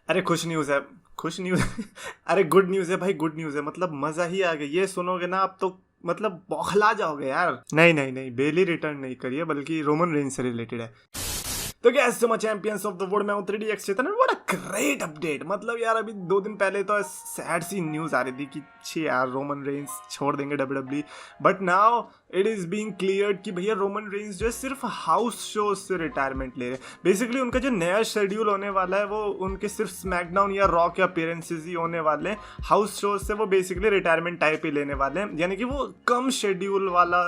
अरे खुश न्यूज़ है, खुश न्यूज़ अरे गुड न्यूज़ है भाई, गुड न्यूज़ है। मतलब मज़ा ही आ गया ये सुनोगे ना आप तो, मतलब बौखला जाओगे यार। नहीं नहीं नहीं, बेली रिटर्न नहीं करिए, बल्कि रोमन रेंज से रिलेटेड है। तो gas so much champions of the world, मैं हूं 3DX Chetan. What a great update. मतलब यार अभी 2 दिन पहले तो सैड सी न्यूज़ आ रही थी कि छी यार रोमन रेंज छोड़ देंगे WWE, but now it is being cleared कि भैया रोमन रेंज जो है सिर्फ हाउस शो से रिटायरमेंट ले रहे हैं। बेसिकली उनका जो नया शेड्यूल होने वाला है वो उनके सिर्फ स्मैकडाउन या रॉ के अपीयरेंसेज ही होने वाले हैं। हाउस शो से वो बेसिकली रिटायरमेंट टाइप ही लेने वाले हैं, यानी कि वो कम शेड्यूल वाला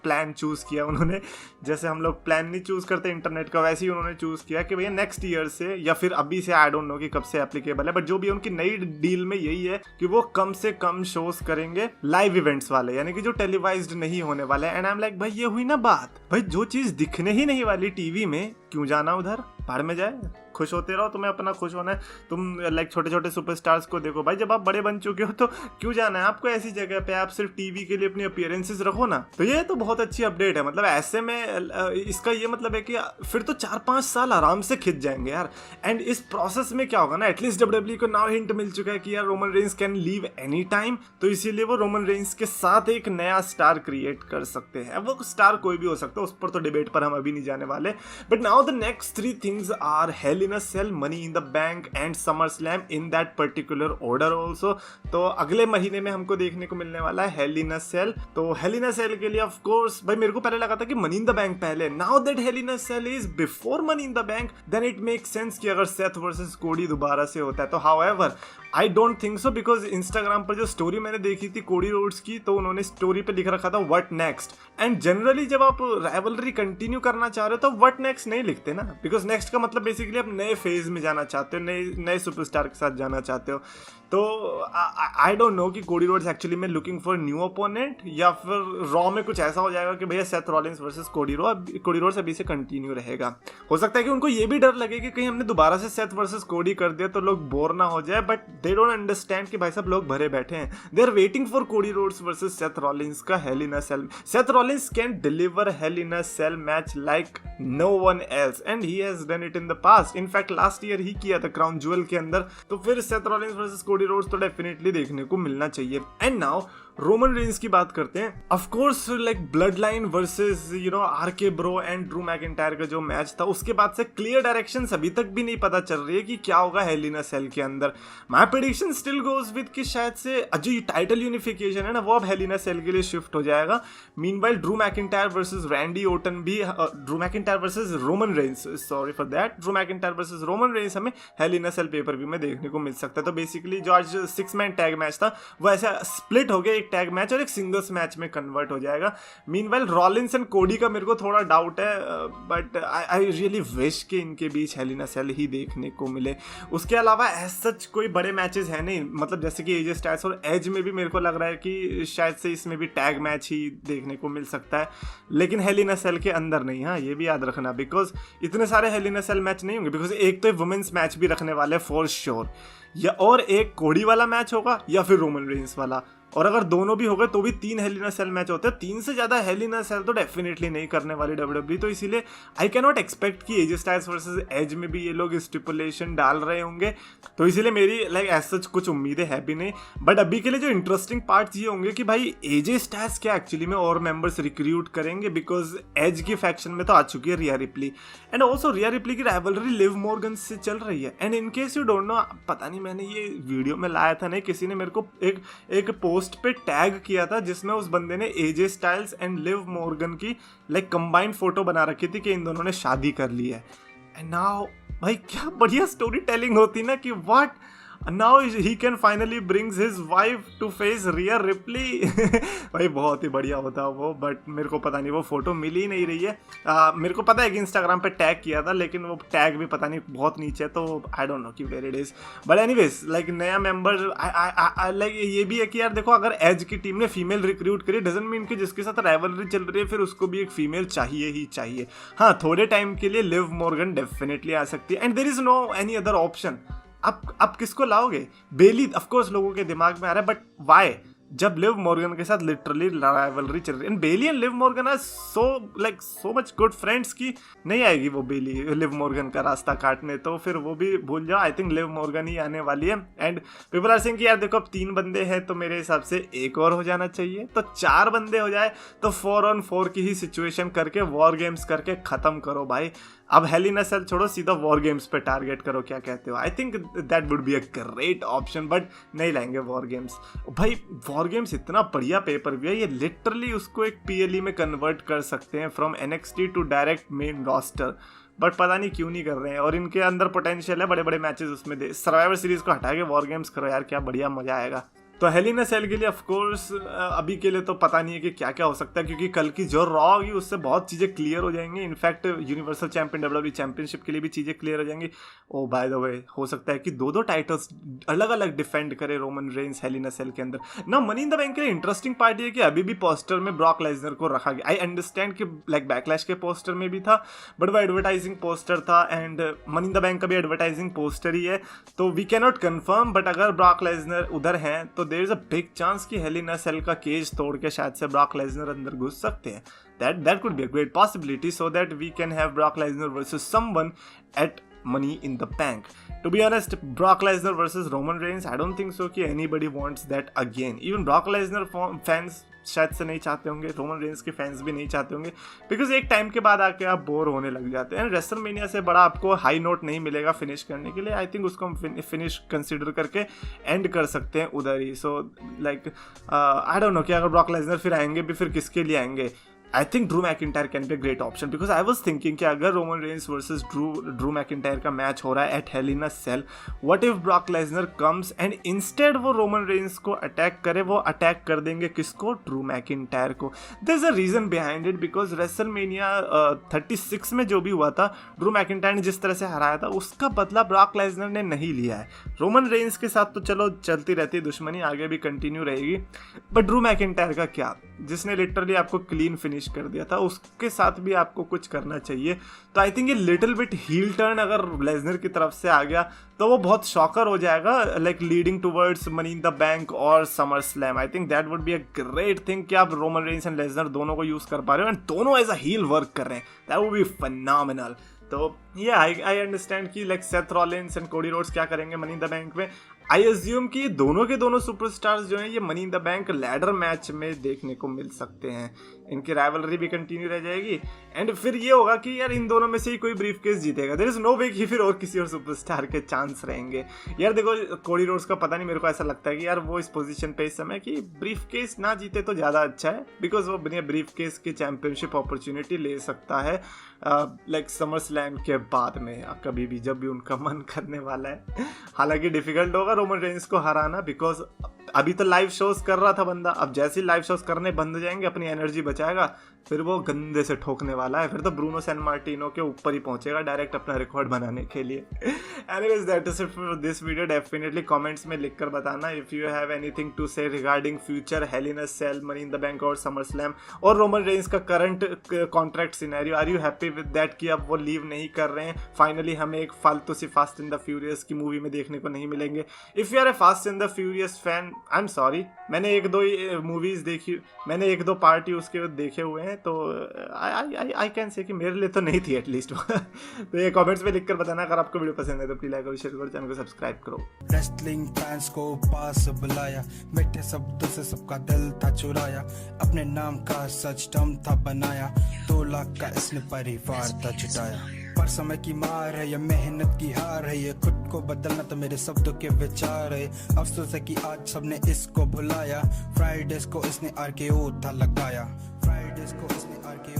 प्लान चूज़ किया उन्होंने। जैसे हम लोग प्लान नहीं चूज़ करते इंटरनेट का, वैसे ही उन्होंने चूज़ किया कि भैया नेक्स्ट ईयर से या फिर अभी से, आई डोंट नो कि कब से एप्लीकेबल है, बट जो भी उनकी नई डील में यही है कि वो कम से कम शोज करेंगे लाइव इवेंट्स वाले, यानी कि जो टेलीवाइज्ड नहीं होने वाले। एंड आई एम लाइक भाई ये हुई ना बात, भाई जो चीज़ दिखने ही नहीं वाली टीवी में क्यों जाना उधर, भाड़ में जाए। खुश होते रहो, तुम्हें अपना खुश होना है। तुम लाइक छोटे छोटे सुपरस्टार्स को देखो भाई, जब आप बड़े बन चुके हो तो क्यों जाना है आपको ऐसी जगह पे, आप सिर्फ टीवी के लिए अपनी अपीयरेंसेस रखो ना। तो ये तो बहुत अच्छी अपडेट है। मतलब ऐसे में इसका ये मतलब है कि फिर तो 4-5 साल आराम से खिंच जाएंगे यार। एंड इस प्रोसेस में क्या होगा ना, एटलीस्ट WWE को नाउ हिंट मिल चुका है कि यार Roman Reigns can leave any time, तो इसीलिए वो रोमन रेंज के साथ एक नया स्टार क्रिएट कर सकते हैं। वो स्टार कोई भी हो सकता है, उस पर तो डिबेट पर हम अभी नहीं जाने वाले। But now the next 3 things are Hell in a Cell, Money in the Bank and SummerSlam in that particular order also. तो अगले महीने में हमको देखने को मिलने वाला है हेल इन अ सेल। तो हेल इन अ सेल के लिए ऑफ कोर्स भाई मेरे को पहले लगा था कि मनी इन द बैंक पहले, now that Hell in a Cell is before Money in the Bank, then it make sense कि अगर सेथ वर्सेस कोडी दोबारा से होता है तो। However I don't think so, because Instagram पर जो स्टोरी मैंने देखी थी कोडी रोड्स की, तो उन्होंने स्टोरी पे लिख रखा था व्हाट नेक्स्ट। एंड जनरली जब आप राइवलरी कंटिन्यू करना चाह रहे हो तो व्हाट नेक्स्ट नहीं लिखते ना, बिकॉज नेक्स्ट का मतलब बेसिकली आप नए फेज में जाना चाहते हो, नए नए सुपरस्टार के साथ जाना चाहते हो। तो आई डोंट नो कि कोडी रोड्स एक्चुअली में लुकिंग फॉर न्यू ओपोनेंट, या फिर रॉ में कुछ ऐसा हो जाएगा कि भैया Seth Rollins versus Cody roads अभी से कंटिन्यू रहेगा। हो सकता है कि उनको ये भी डर लगे कि कहीं हमने दोबारा से सेथ वर्सेस कोडी कर दिया तो लोग बोर ना हो जाए, बट दे डोंट अंडरस्टैंड कि भाई सब लोग भरे बैठे हैं। They are waiting for Cody Rhodes versus Seth Rollins का Hell in a Cell. Seth Rollins can deliver Hell in a Cell match like no one else, and he has done it in the past. In fact last year ही किया था Crown Jewel के अंदर। तो फिर Seth Rollins versus Cody Rhodes तो definitely देखने को मिलना चाहिए। एंड नाउ रोमन रेंज की बात करते हैं। Of course like blood line versus RK Bro and Drew McIntyre का जो मैच था, उसके बाद से क्लियर डायरेक्शन अभी तक भी नहीं पता चल रही है कि क्या होगा हेल इन अ सेल के अंदर। My prediction still goes with कि शायद से जो टाइटल यूनिफिकेशन है ना वो अब हेल इन अ सेल के लिए शिफ्ट हो जाएगा। Meanwhile Drew McIntyre versus Randy Orton भी, Drew McIntyre versus Roman Reigns, sorry for that, Drew McIntyre versus Roman Reigns हमें Hell in a Cell pay per view में देखने को मिल सकता है। तो बेसिकली जो आज 6 मैन टैग मैच था वो ऐसा स्प्लिट हो गया, एक टैग मैच और एक सिंगल्स मैच में कन्वर्ट हो जाएगा। मीनवाइल रॉलिंस एंड कोडी का मेरे को थोड़ा डाउट है, बट आई रियली विश कि इनके बीच हेल इन अ सेल ही देखने को मिले। उसके अलावा एज सच कोई बड़े मैचेस है नहीं, मतलब जैसे कि एजे स्टाइल्स और एज में भी मेरे को लग रहा है कि शायद से इसमें भी टैग मैच ही देखने को मिल सकता है, लेकिन हेल इन अ सेल के अंदर नहीं। हाँ ये भी याद रखना, बिकॉज इतने सारे hello in a Cell match नहीं होंगे, बिकॉज एक तो वुमेन्स मैच भी रखने वाले फॉर श्योर, या और एक कोडी वाला मैच होगा या फिर रोमन रेंज वाला, और अगर दोनों भी हो गए तो भी 3 hello in a Cell match होते हैं। 3 से ज्यादा हेल इन अ सेल तो डेफिनेटली नहीं करने वाली WWE। तो इसीलिए आई कैन नॉट एक्सपेक्ट कि एजे स्टाइल्स वर्सेस एज में भी ये लोग स्टिपुलेशन डाल रहे होंगे। तो इसीलिए मेरी लाइक एज सच कुछ उम्मीदें है भी नहीं। बट अभी के लिए जो इंटरेस्टिंग पार्ट्स ये होंगे कि भाई एजे स्टाइल्स क्या एक्चुअली में और मेंबर्स रिक्रूट करेंगे, बिकॉज एज की फैक्शन में तो आ चुकी है रिया replay, and also Riya replay की राइवलरी लिव मॉर्गन से चल रही है। And in case you don't know, पता नहीं मैंने ये वीडियो में लाया था नहीं, किसी ने मेरे को एक पोस्ट पे टैग किया था जिसमें उस बंदे ने AJ Styles and Liv Morgan की लाइक कंबाइंड फोटो बना रखी थी कि इन दोनों ने शादी कर ली है। एंड नाउ भाई क्या बढ़िया स्टोरी टेलिंग होती ना कि what, now he can finally brings his wife to face Rhea Ripley भाई बहुत ही बढ़िया होता वो, बट मेरे को पता नहीं वो फोटो मिल ही नहीं रही है। मेरे को पता है कि इंस्टाग्राम पे टैग किया था, लेकिन वो टैग भी पता नहीं बहुत नीचे है, तो आई डोंट नो कि where it is. But anyways like नया मेंबर लाइक ये भी है कि यार देखो, अगर एज की टीम ने फीमेल रिक्रूट करी डजंट मीन कि जिसके साथ राइवलरी चल रही है फिर उसको भी एक फीमेल चाहिए ही चाहिए। हाँ थोड़े टाइम के लिए लिव मॉर्गन डेफिनेटली आ सकती है, and there is no any other option. आप किसको लाओगे? बेली ऑफ कोर्स लोगों के दिमाग में आ रहा है, बट वाई? जब लिव मॉर्गन के साथ लिटरली राइवलरी चल रही है। Bayley and Liv Morgan are so much good friends की नहीं आएगी वो बेली लिव मॉर्गन का रास्ता काटने, तो फिर वो भी भूल जाओ। आई थिंक लिव मॉर्गन ही आने वाली है। एंड पीपल आर सेइंग कि यार देखो अब 3 बंदे हैं तो मेरे हिसाब से एक और हो जाना चाहिए, तो 4 बंदे हो जाए तो 4 on 4 की ही सिचुएशन करके वॉर गेम्स करके खत्म करो भाई। अब हेल इन अ सेल छोड़ो, सीधा वॉर गेम्स पे टारगेट करो, क्या कहते हो? आई think that would be a great option, but नहीं लाएंगे वॉर गेम्स भाई। वॉर गेम्स इतना बढ़िया पेपर व्यू है, ये लिटरली उसको एक PLE में कन्वर्ट कर सकते हैं from NXT to direct main roster, but पता नहीं क्यों नहीं कर रहे हैं। और इनके अंदर पोटेंशियल है, बड़े बड़े मैचेस उसमें दे। सर्वाइवर सीरीज को हटा के वॉर गेम्स करो यार, क्या बढ़िया मजा आएगा। तो हेल इन अ सेल के लिए ऑफ कोर्स अभी के लिए तो पता नहीं है कि क्या क्या हो सकता है, क्योंकि कल की जो रॉ होगी उससे बहुत चीज़ें क्लियर हो जाएंगी। In fact universal champion WWE championship के लिए भी चीज़ें क्लियर हो जाएंगी। ओ बाय द वे हो सकता है कि 2 टाइटल्स अलग अलग डिफेंड करे Roman Reigns hello in a cell के अंदर ना। मनी इन द बैंक के लिए इंटरेस्टिंग पार्ट है कि अभी भी पोस्टर में ब्रॉक लेसनर को रखा गया। आई अंडरस्टैंड कि लाइक बैकलैश के पोस्टर में भी था, बट वो एडवर्टाइजिंग पोस्टर था and Money in the Bank का भी एडवर्टाइजिंग पोस्टर ही है, तो we can not confirm. But अगर ब्रॉक लेसनर उधर हैं तो there is a big chance कि हेल इन अ सेल का केज तोड़ के शायद से ब्रॉक लेसनर अंदर घुस सकते हैं। That could be a great possibility, so that we can have Brock Lesnar versus someone at Money in the Bank. To be honest, Brock Lesnar versus Roman Reigns, I don't think so कि anybody wants that again. Even Brock Lesnar fans शायद से नहीं चाहते होंगे, Roman Reigns के fans भी नहीं चाहते होंगे, बिकॉज एक टाइम के बाद आके आप बोर होने लग जाते हैं। रेसलमेनिया से बड़ा आपको हाई नोट नहीं मिलेगा फिनिश करने के लिए। आई थिंक उसको हम फिनिश कंसिडर करके एंड कर सकते हैं उधर ही। So like I don't know कि अगर ब्रॉक लेसनर फिर आएंगे भी, फिर किसके लिए आएंगे। I think Drew McIntyre can be great option, because I was thinking कि अगर Roman Reigns versus Drew McIntyre का मैच हो रहा है at Hell in a Cell, what if Brock Lesnar comes and instead वो रोमन रेंस को attack करे। वो अटैक कर देंगे किसको? ड्रू मैकिंटायर को। There is a reason behind it, because WrestleMania 36 में जो भी हुआ था, ड्रू मैकिंटायर ने जिस तरह से हराया था उसका बदला ब्रॉक लेसनर ने नहीं लिया है। रोमन रेंस के साथ तो चलो चलती रहती है दुश्मनी, आगे भी कंटिन्यू रहेगी, बट ड्रू मैकिंटायर का क्या, जिसने लिटरली आपको क्लीन फिनिश कर दिया था, उसके साथ भी आपको कुछ करना चाहिए। तो आई थिंक ये लिटिल बिट हील टर्न अगर लेसनर की तरफ से आ गया तो वो बहुत शॉकर हो जाएगा, like leading towards Money in the Bank और SummerSlam. I think that would be a great thing कि आप रोमन रेंस एंड लेसनर दोनों को यूज कर पा रहे हो एंड दोनों एज अ हील वर्क कर रहे हैं। That would B phenomenal. तो ये आई अंडरस्टैंड कि like Seth Rollins and Cody Rhodes क्या करेंगे मनी इन द बैंक में। आई अज्यूम कि दोनों के दोनों सुपरस्टार्स जो हैं ये money in the bank ladder match में देखने को मिल सकते हैं। इनकी राइवलरी भी कंटिन्यू रह जाएगी एंड फिर ये होगा कि यार इन दोनों में से ही कोई ब्रीफ केस जीतेगा। देयर इज नो वे कि फिर और किसी और सुपरस्टार के चांस रहेंगे। यार देखो कोडी रोड्स का पता नहीं, मेरे को ऐसा लगता है कि यार वो इस पोजीशन पे इस समय कि ब्रीफ केस ना जीते तो ज़्यादा अच्छा है, बिकॉज वो बिना ब्रीफ केस की चैंपियनशिप अपॉर्चुनिटी ले सकता है लाइक समर स्लैम के बाद में, कभी भी जब भी उनका मन करने वाला है। हालांकि डिफिकल्ट होगा रोमन रेंस को हराना, बिकॉज अभी तो लाइव शोज कर रहा था बंदा, अब जैसे ही लाइव शोज करने बंद हो जाएंगे अपनी एनर्जी बचाएगा, फिर वो गंदे से ठोकने वाला है। फिर तो ब्रूनो सैन मार्टिनो के ऊपर ही पहुंचेगा डायरेक्ट अपना रिकॉर्ड बनाने के लिए। Anyways that is it for this video. Definitely comments में लिखकर बताना if you have anything to say regarding future Hell in a Cell, Money in the Bank और समर स्लैम और रोमन रेंस का current contract scenario. Are you happy with that कि अब वो leave नहीं कर रहे हैं? फाइनली हमें एक फालतू सी फास्ट एंड द फ्यूरियस की मूवी में देखने को नहीं मिलेंगे। If you are a Fast and the Furious fan, I am sorry, मैंने 1-2 मूवीज देखी, मैंने 1-2 पार्टी उसके देखे हुए हैं, तो आई कैन से कि मेरे लिए तो नहीं थी एटलीस्ट। तो ये कमेंट्स में लिखकर बताना। अगर आपको वीडियो पसंद है तो प्लीज लाइक और शेयर करो, चैनल को सब्सक्राइब करो। रेसलिंग फैंस को पास बुलाया, मीठे शब्दों से सबका दिल था चुराया, अपने नाम का सच टर्म था बनाया, 2 लाख का इसने परिवार था जुटाया। पर समय की मार है, ये मेहनत की हार है, ये खुद को बदलना तो मेरे शब्दों के विचार है। अफसोस है कि आज सबने इसको भुलाया, फ्राइडेज को इसने RKO था लगाया, फ्राइडेज को इसने RKO